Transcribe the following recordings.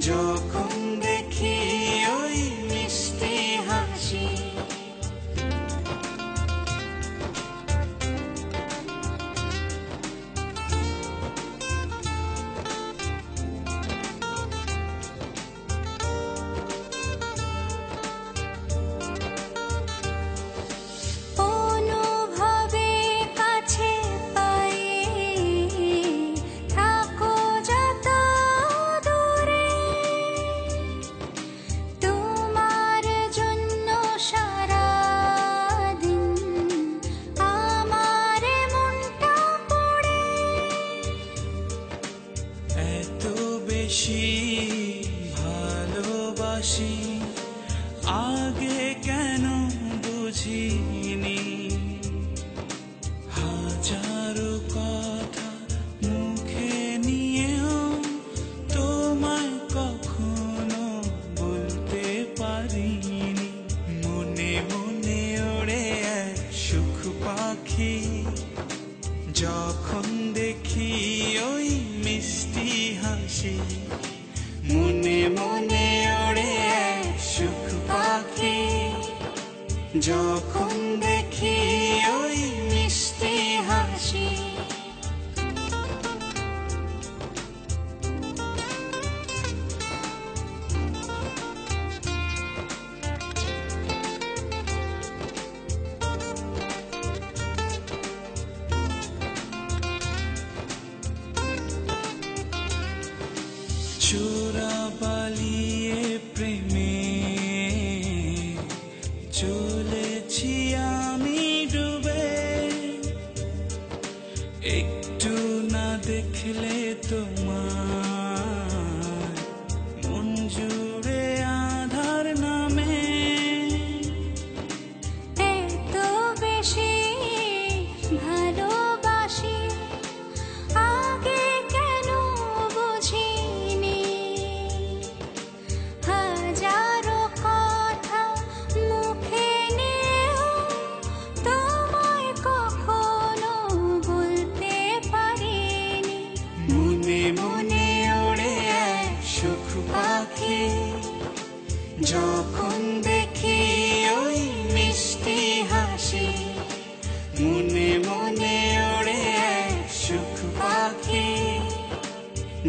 যখন দেখি ওই মিষ্টি হাসি। বেশি ভালোবাসি আগে কেন বুঝিনি, হাজারো কথা মুখে নিয়েও তোমায় কখনো বলতে পারিনি। মনে মনে ওড়ে এক সুখ পাখি, যখন দেখি ওই মিষ্টি হাসি। মনে মনে ওড়ে এক সুখ পাখি, যখন দেখি ওই মিষ্টি হাসি। চোরা পালিয়ে প্রেমে চলেছি আমি ডুবে, একটু না দেখলে তোমার মন জুড়ে আধার নামে। এত বেশি ভালোবাসি আগে কেন বুঝিনি, হাজারো কথা মুখে নিয়েও তোমায় কখনো বলতে পারিনি। মনে মনে ওড়ে এক সুখ পাখি, যখন দেখি ওই মিষ্টি হাসি। মনে মনে ওড়ে এক সুখ পাখি,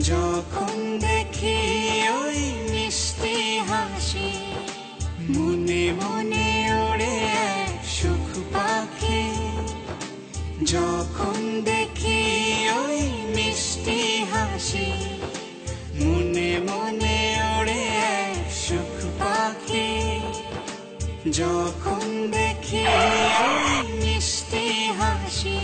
যখন দেখি ওই মিষ্টি হাসি। মনে মনে ওড়ে এক সুখ পাখি, যখন দেখি ওই মিষ্টি হাসি। মনে মনে ওড়ে এক সুখ পাখি, যখন দেখি ওই মিষ্টি হাসি।